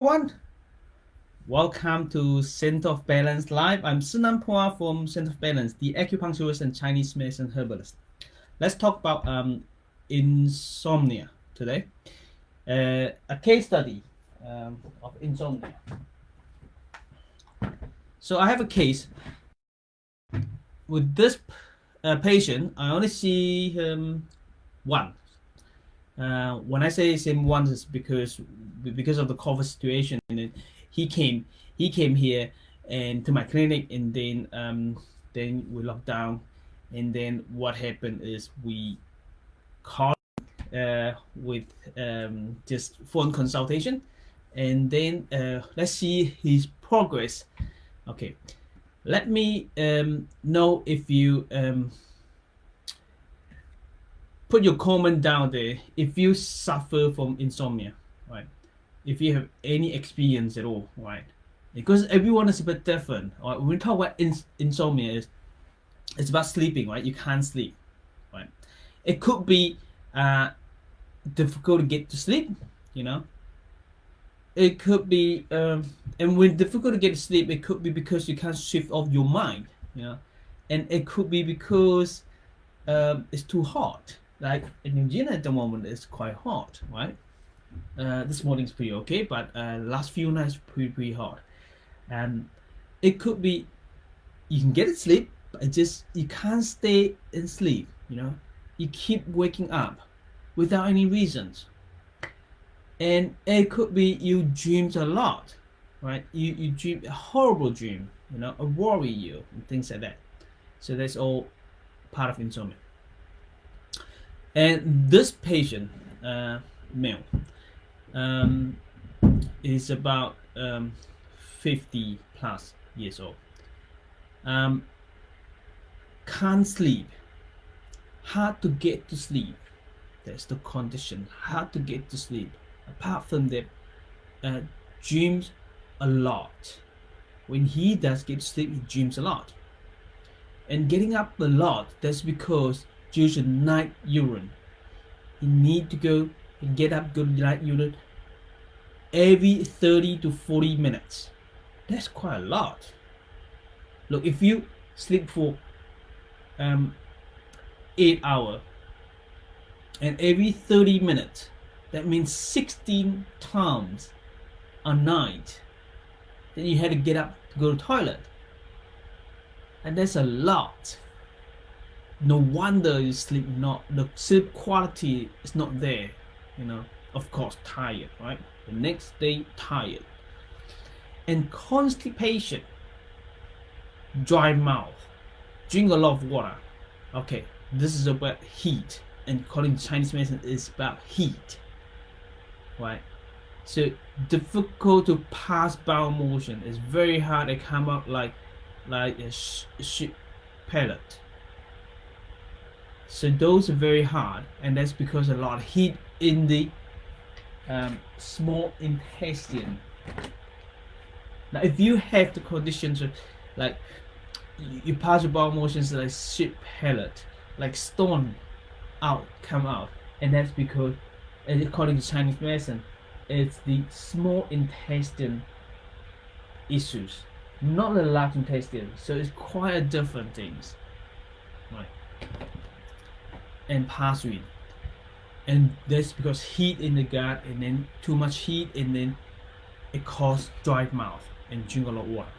Everyone, welcome to Center of Balance Live. I'm Szenan Phua from Center of Balance, the acupuncturist and Chinese medicine herbalist. Let's talk about insomnia today. A case study of insomnia. So I have a case with this patient. I only see him once. When I say him once, it's because of the COVID situation, and he came here and to my clinic, and then we locked down, and then what happened is we called with just phone consultation, and then let's see his progress. Okay, let me know if you put your comment down there if you suffer from insomnia, right? If you have any experience at all, right? Because everyone is a bit different. Right? When we talk about insomnia, it's about sleeping, right? You can't sleep, right? It could be difficult to get to sleep, you know. It could be, and when difficult to get to sleep, it could be because you can't shift off your mind, you know, and it could be because it's too hot. Like in New Zealand at the moment, it's quite hot, right? This morning's pretty okay, but last few nights pretty hot. And it could be you can get to sleep, but it just you can't stay in sleep. You know, you keep waking up without any reasons. And it could be you dreamed a lot, right? You dream a horrible dream, you know, worry you and things like that. So that's all part of insomnia. And this patient, male, is about 50 plus years old. Can't sleep, hard to get to sleep. That's the condition, hard to get to sleep. Apart from that, dreams a lot. When he does get to sleep, he dreams a lot. And getting up a lot, that's because due to night urine. You need to go and get up, go to night urine every 30 to 40 minutes. That's quite a lot. Look, if you sleep for 8 hours and every 30 minutes, that means 16 times a night. Then you had to get up to go to the toilet. And that's a lot. No wonder you sleep not, the sleep quality is not there, you know. Of course, tired, right? The next day, tired. And constipation, dry mouth, drink a lot of water. Okay, this is about heat, and according to Chinese medicine, it's about heat, right? So difficult to pass bowel motion. It's very hard to come up like a sheep pellet. So those are very hard, and that's because a lot of heat in the small intestine. Now, if you have the conditions of, like, you pass your bowel motions like sheep pellet, like stone come out, and that's because, according to Chinese medicine, it's the small intestine issues, not the large intestine. So it's quite different things, right? And pass urine, and that's because heat in the gut, and then too much heat, and then it causes dry mouth and drink a lot of water.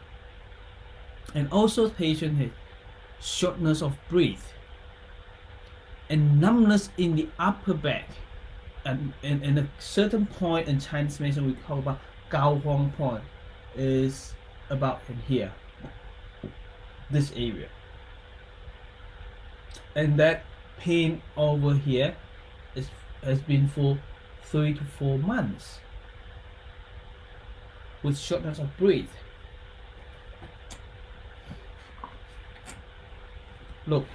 And also the patient has shortness of breath and numbness in the upper back, and a certain point in Chinese medicine we call about Gao Huang point, is about in here, this area, and that pain over here has been for 3 to 4 months with shortness of breath. Look,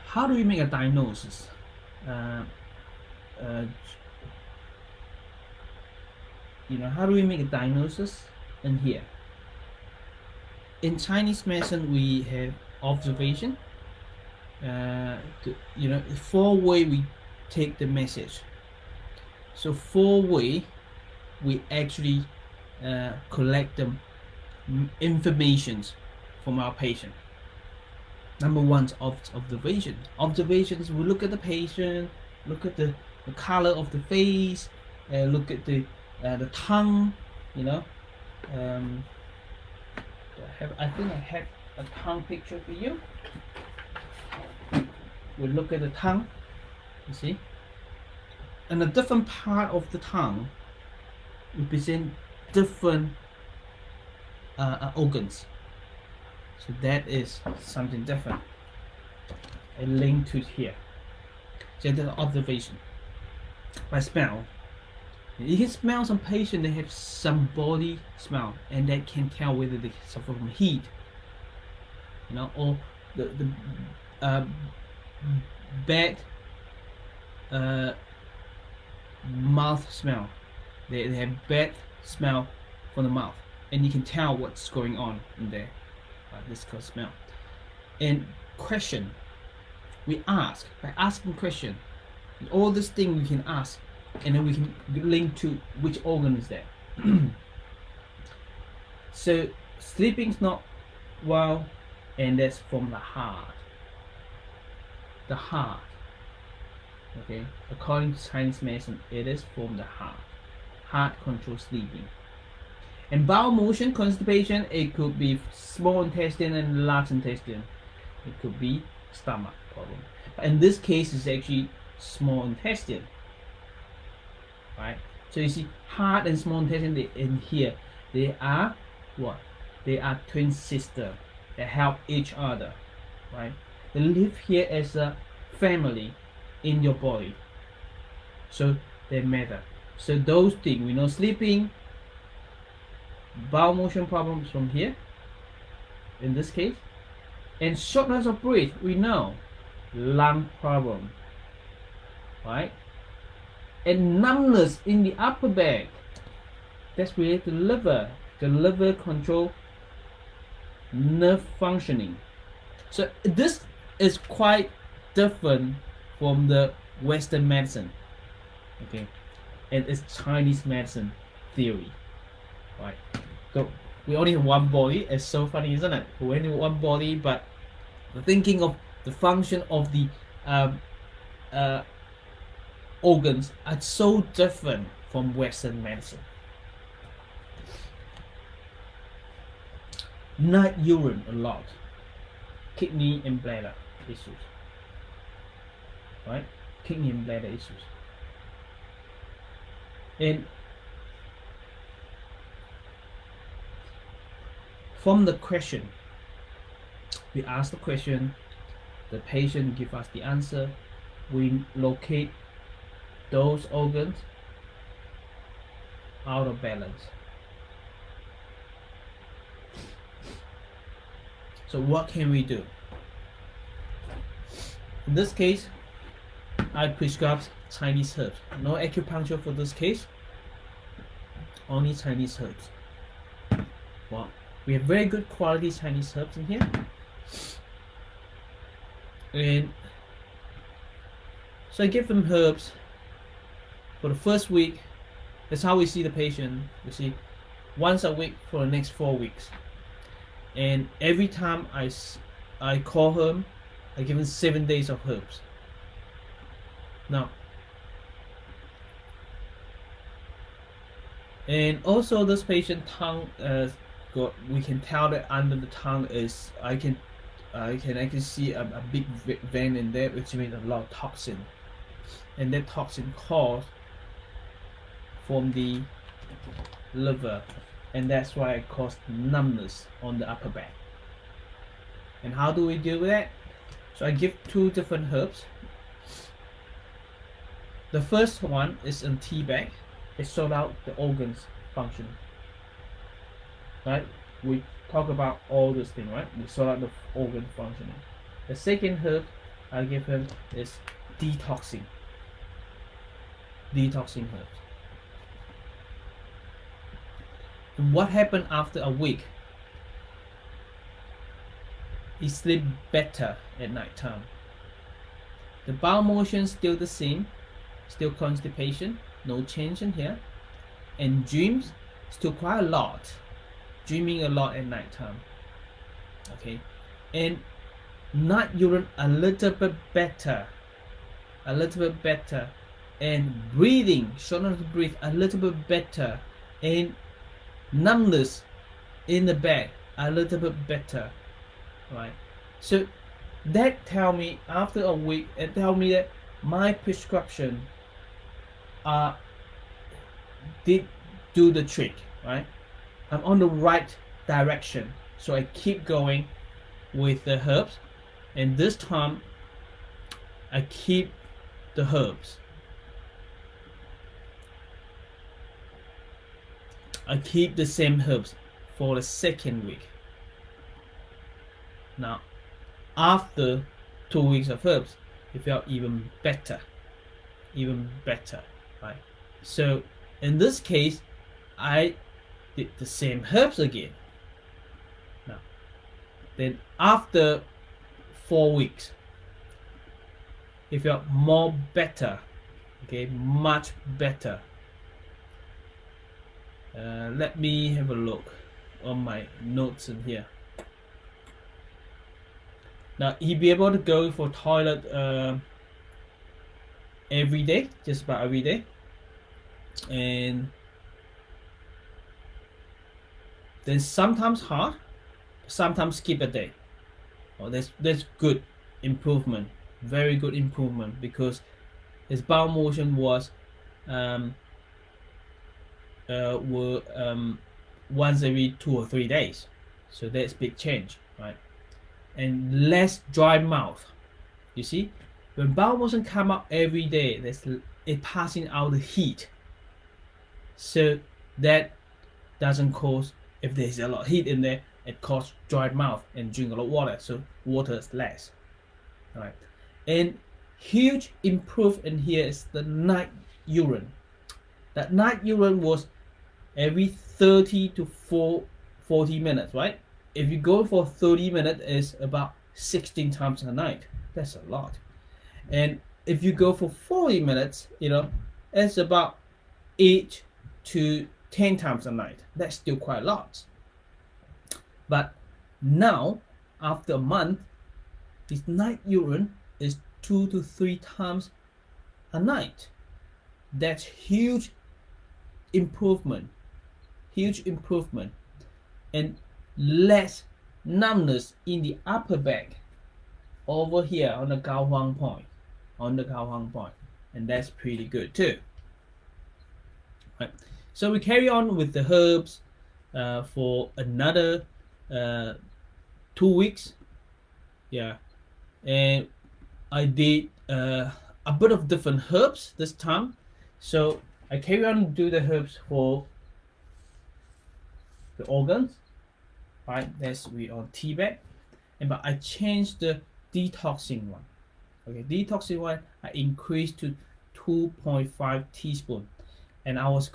how do we make a diagnosis? You know, how do we make a diagnosis? In here, in Chinese medicine, we have observation. You know, 4 way we take the message. So 4 way we actually collect the informations from our patient. Number one is observation. Observations, we look at the patient, look at the color of the face, look at the tongue, you know. I think I have a tongue picture for you. We look at the tongue, you see, and a different part of the tongue represent different organs. So that is something different. A link to here. So that's observation. By smell, you can smell some patient, they have some body smell, and that can tell whether they suffer from heat, you know, or the bad mouth smell. They have bad smell from the mouth, and you can tell what's going on in there. This called smell. And question, we ask by asking question. All this thing we can ask, and then we can link to which organ is there. So sleeping's not well, and that's from the heart. The heart. Okay, according to Chinese medicine, it is from the heart. Heart controls sleeping. And bowel motion, constipation, it could be small intestine and large intestine. It could be stomach problem. But in this case, it's actually small intestine. Right? So you see, heart and small intestine, in here, they are what? They are twin sisters. They help each other. Right? They live here as a family in your body. So they matter. So those things, we know sleeping, bowel motion problems from here, in this case, and shortness of breath, we know lung problem, right? And numbness in the upper back, that's related to liver. The liver control nerve functioning. So this is quite different from the Western medicine, okay, and it's Chinese medicine theory. Right. So we only have one body. It's so funny, isn't it? We only have one body, but the thinking of the function of the organs are so different from Western medicine. Night urine a lot. Kidney and bladder issues. Right? Kidney and bladder issues. And from the question, we ask the question, the patient give us the answer, we locate those organs out of balance. So what can we do? In this case, I prescribe Chinese herbs. No acupuncture for this case, only Chinese herbs. Well, we have very good quality Chinese herbs in here. And so I give them herbs for the first week. That's how we see the patient. We see once a week for the next 4 weeks. And every time I call him, I give him 7 days of herbs. Now, and also this patient tongue we can tell that under the tongue is I can actually see a big vein in there, which means a lot of toxin, and that toxin caused from the liver, and that's why it caused numbness on the upper back. And how do we deal with that? So I give 2 different herbs. The first one is in tea bag. It sort out the organs function. Right? We talk about all this thing, right? We sort out the organ functioning. The second herb I give him is detoxing. Detoxing herbs. And what happened after a week? He sleep better at night time. The bowel motion still the same, still constipation, no change in here, and dreams still quite a lot, dreaming a lot at night time. Okay, and night urine a little bit better, and breathing, shortness of breath a little bit better, and numbness in the back a little bit better, right? So that tell me after a week, it tell me that my prescription did do the trick, right? I'm on the right direction, so I keep going with the herbs, and this time I keep the herbs. I keep the same herbs for the second week. Now, after 2 weeks of herbs, it felt even better, right? So in this case, I did the same herbs again. Now, then after 4 weeks, it felt more better, okay, much better. Let me have a look on my notes in here. Now he'd be able to go for toilet every day, just about every day, and then sometimes hard, sometimes skip a day. Oh, that's good improvement, very good improvement, because his bowel motion was once every 2 or 3 days, so that's big change, right? And less dry mouth. You see, when bowel motion come up every day, that's it passing out the heat, so that doesn't cause, if there's a lot of heat in there, it causes dry mouth and drink a lot of water, so water is less, right? And huge improve in here is the night urine. That night urine was every 30 to 40 minutes, right? If you go for 30 minutes, it's about 16 times a night. That's a lot. And if you go for 40 minutes, it's about 8 to 10 times a night. That's still quite a lot. But now, after a month, this night urine is 2 to 3 times a night. That's huge improvement, and less numbness in the upper back over here on the Gao Huang point, and that's pretty good too. Right. So we carry on with the herbs for another 2 weeks, yeah, and I did a bit of different herbs this time. So I carry on to do the herbs for the organs, right? That's we on tea bag, but I changed the detoxing one. Okay, detoxing one I increased to 2.5 teaspoon, and I was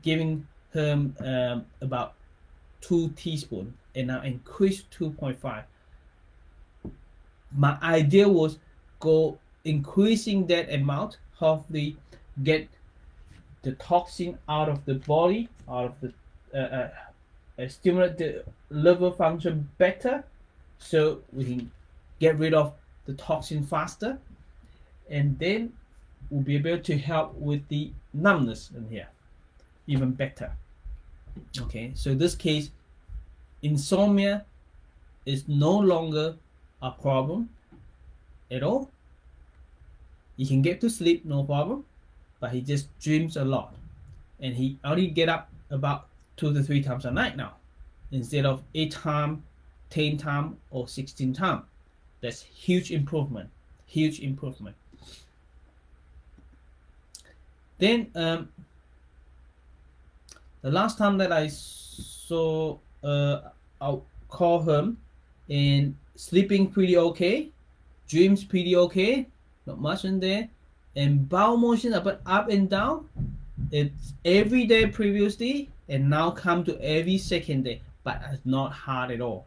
giving him about 2 teaspoon, and I increased 2.5. My idea was go increasing that amount, hopefully get the toxin out of the body, out of the stimulate the liver function better, so we can get rid of the toxin faster, and then we'll be able to help with the numbness in here even better. Okay, so in this case, insomnia is no longer a problem at all. He can get to sleep, no problem, but he just dreams a lot, and he only get up about 2 to 3 times a night now, instead of 8 times, 10 times, or 16 times. That's huge improvement. Then the last time that I saw, I'll call him, and sleeping pretty okay, dreams pretty okay, not much in there, and bowel motion a bit up and down. It's every day previously, and now come to every second day, but it's not hard at all.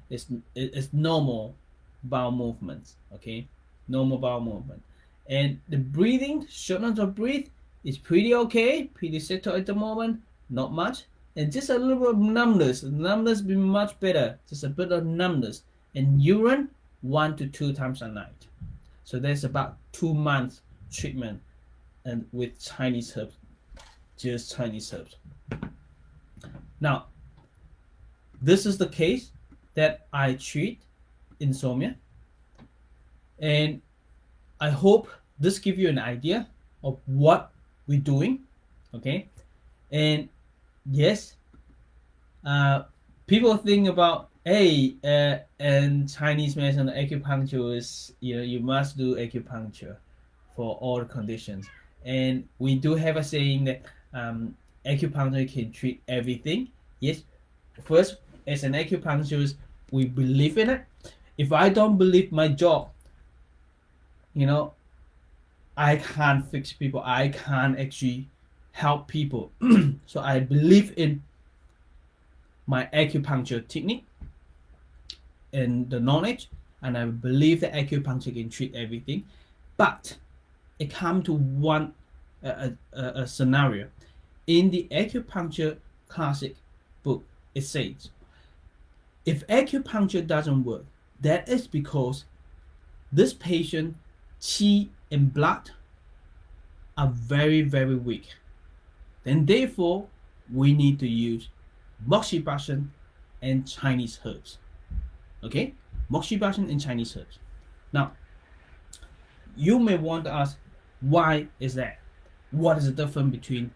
It's normal bowel movements, okay, normal bowel movement. And the breathing, shortness of breath, It's pretty okay, pretty settled at the moment, not much. And just a little bit of numbness. Numbness be much better. Just a bit of numbness. And urine 1 to 2 times a night. So that's about 2 months treatment, and with Chinese herbs, just Chinese herbs. Now, this is the case that I treat insomnia, and I hope this gives you an idea of what we're doing. Okay, and yes, people think about, hey, and Chinese medicine, acupuncture is, you must do acupuncture for all conditions. And we do have a saying that acupuncture can treat everything. Yes, first, as an acupuncturist, we believe in it. If I don't believe my job, I can't fix people. I can't actually help people. So I believe in my acupuncture technique and the knowledge, and I believe that acupuncture can treat everything. But it comes to one a scenario. In the acupuncture classic book, it says, if acupuncture doesn't work, that is because this patient qi and blood are very, very weak. Then therefore, we need to use moxibustion and Chinese herbs. Okay, moxibustion and Chinese herbs. Now, you may want to ask, why is that? What is the difference between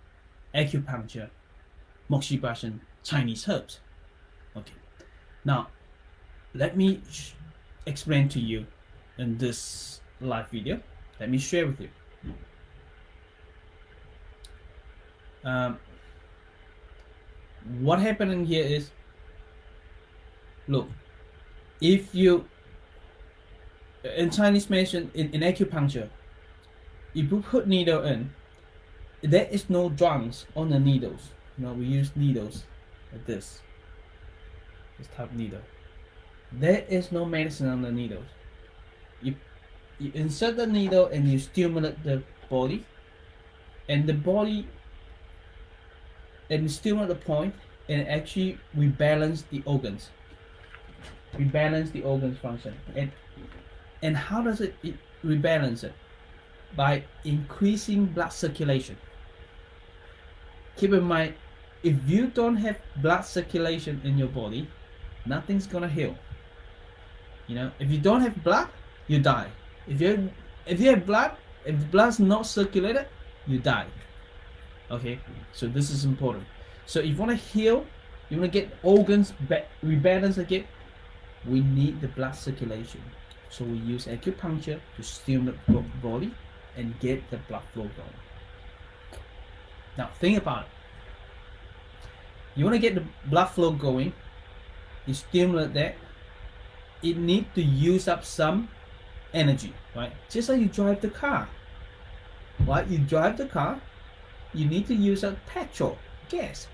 acupuncture, moxibustion, Chinese herbs? Okay, now let me explain to you in this live video. Let me share with you. What happening here is, look, if you in Chinese medicine, in acupuncture, if you put needle in, there is no drums on the needles. We use needles like this type of needle. There is no medicine on the needles. You insert the needle and you stimulate the body, and the body, and stimulate the point, and actually rebalance the organs. Rebalance the organs function. And how does it rebalance it? By increasing blood circulation. Keep in mind, if you don't have blood circulation in your body, nothing's gonna heal. If you don't have blood, you die. If you have blood, if the blood's not circulated, you die. Okay, so this is important. So if you want to heal, you want to get organs rebalanced again, we need the blood circulation. So we use acupuncture to stimulate the body and get the blood flow going. Now think about it. You want to get the blood flow going, you stimulate that, it needs to use up some energy, right? Just like you drive the car, right? You drive the car, you need to use up petrol, gas.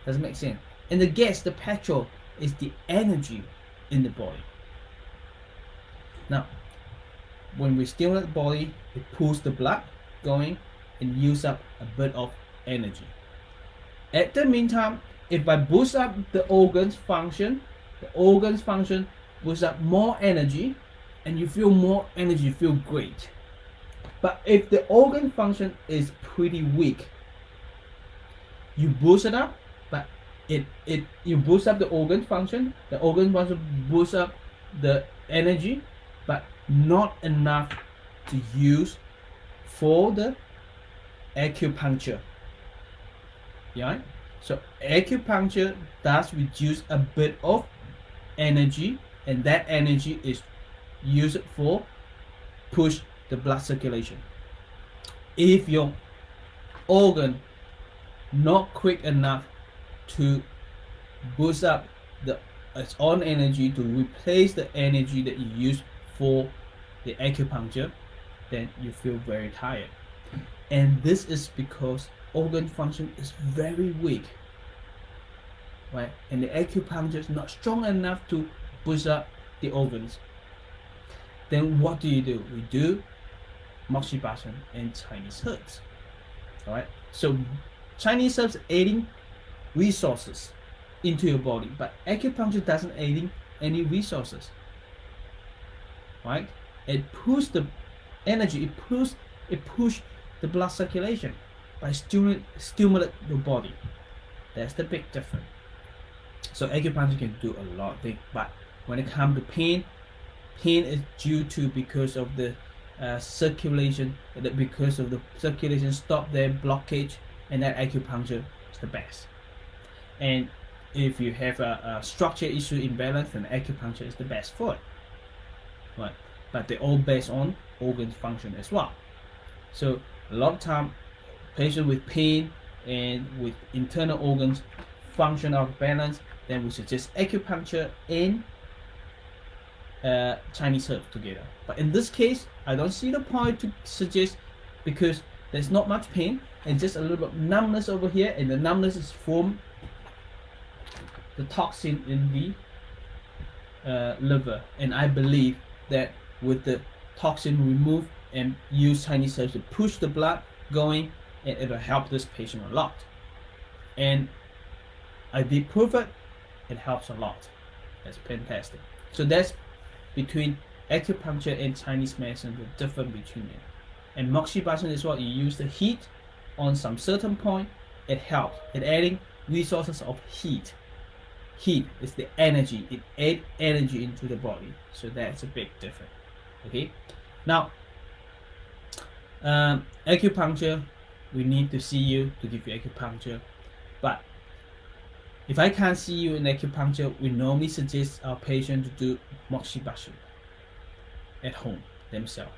Does it make sense? And the gas, the petrol, is the energy in the body. Now, when we stimulate the body, it pulls the blood going and use up a bit of energy. At the meantime, if I boost up the organs function boosts up more energy, and you feel more energy, you feel great. But if the organ function is pretty weak, you boost it up, but you boost up the organ function boosts up the energy, but not enough to use for the acupuncture. Yeah, so acupuncture does reduce a bit of energy, and that energy is used for push the blood circulation. If your organ not quick enough to boost up its own energy to replace the energy that you use for the acupuncture, then you feel very tired. And this is because organ function is very weak, right? And the acupuncture is not strong enough to boost up the organs. Then what do? We do moxibustion and Chinese herbs. All right. So Chinese herbs adding resources into your body, but acupuncture doesn't adding any resources. Right? It pushes the energy. It push the blood circulation by stimulate your body. That's the big difference. So acupuncture can do a lot of things, but when it comes to pain is due to because of the circulation, because of the circulation stop their blockage, and that acupuncture is the best. And if you have a structure issue imbalance, then acupuncture is the best for it. Right? But they're all based on organ function as well. So a lot of time, patients with pain and with internal organs function out of balance, then we suggest acupuncture and Chinese herbs together. But in this case, I don't see the point to suggest, because there's not much pain and just a little bit of numbness over here, and the numbness is from the toxin in the liver. And I believe that with the toxin removed and use Chinese herbs to push the blood going, and it'll help this patient a lot. And I did prove it. It helps a lot. That's fantastic. So that's between acupuncture and Chinese medicine, the difference between them. And moxibustion is what you use the heat on some certain point. It helps. It adding resources of heat. Heat is the energy. It adds energy into the body. So that's a big difference. Okay. Now, acupuncture, we need to see you to give you acupuncture. But if I can't see you in acupuncture, we normally suggest our patient to do moxibustion at home themselves.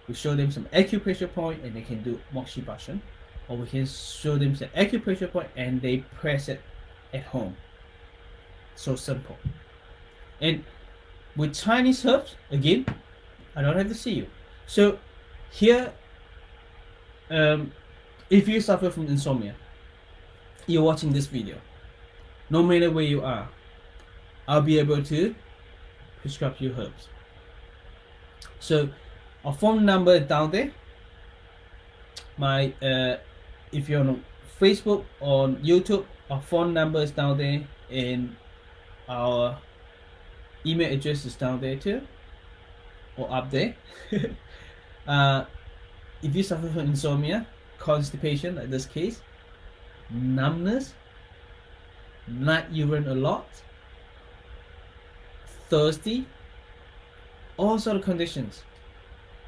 We show them some acupressure point and they can do moxibustion, or we can show them some acupressure point and they press it at home. So simple. And with Chinese herbs, again, I don't have to see you. So here, if you suffer from insomnia, you're watching this video, no matter where you are, I'll be able to prescribe you herbs. So our phone number is down there. My if you're on Facebook or on YouTube, our phone number is down there, and our email address is down there too, or up there. If you suffer from insomnia, constipation, like this case, numbness, night urine a lot, thirsty, all sort of conditions,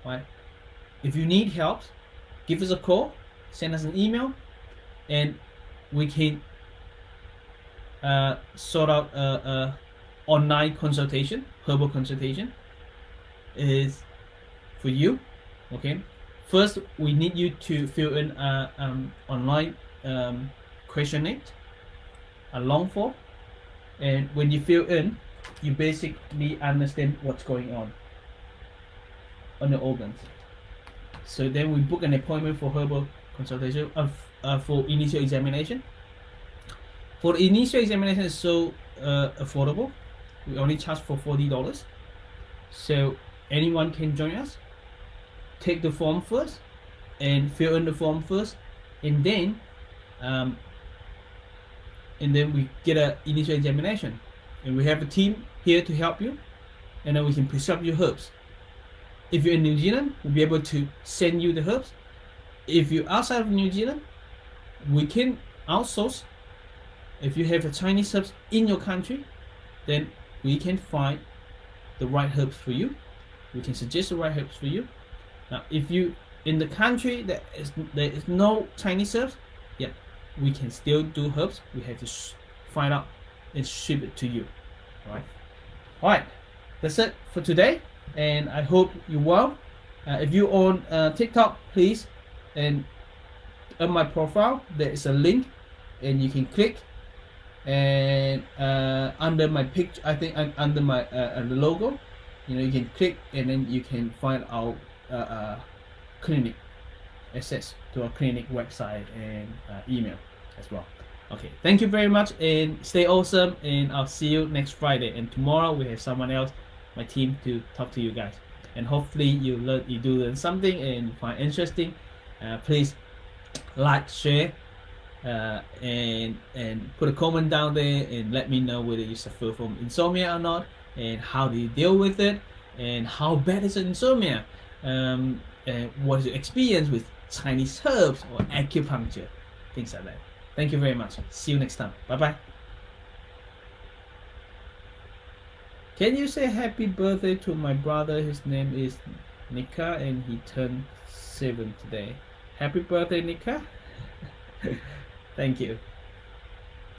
right? If you need help, give us a call, send us an email, and we can sort out a online consultation. Herbal consultation is for you. Okay, first we need you to fill in online questionnaire, a long form, and when you fill in, you basically understand what's going on the organs. So then we book an appointment for herbal consultation for initial examination. For the initial examination, is so affordable. We only charge for $40. So anyone can join us. Take the form first and fill in the form first, and then we get an initial examination, and we have a team here to help you, and then we can prescribe you herbs. If you're in New Zealand, we'll be able to send you the herbs. If you're outside of New Zealand, we can outsource. If you have a Chinese herbs in your country, then we can find the right herbs for you. We can suggest the right herbs for you. Now, if you in the country there is no Chinese herbs, yeah, we can still do herbs. We have to find out and ship it to you. All right, that's it for today, and I hope you're well. If you're on TikTok, please, and on my profile there is a link, and you can click, and under my picture, I think under my the logo, you can click, and then you can find our clinic, access to our clinic website and email as well. Okay, thank you very much, and stay awesome, and I'll see you next Friday. And tomorrow we have someone else, my team, to talk to you guys, and hopefully you do learn something and find interesting. Please like, share, and put a comment down there and let me know whether you suffer from insomnia or not, and how do you deal with it, and how bad is insomnia, and what is your experience with Chinese herbs or acupuncture, things like that. Thank you very much. See you next time. Bye bye. Can you say happy birthday to my brother? His name is Nika and he turned 7 today. Happy birthday, Nika. Thank you.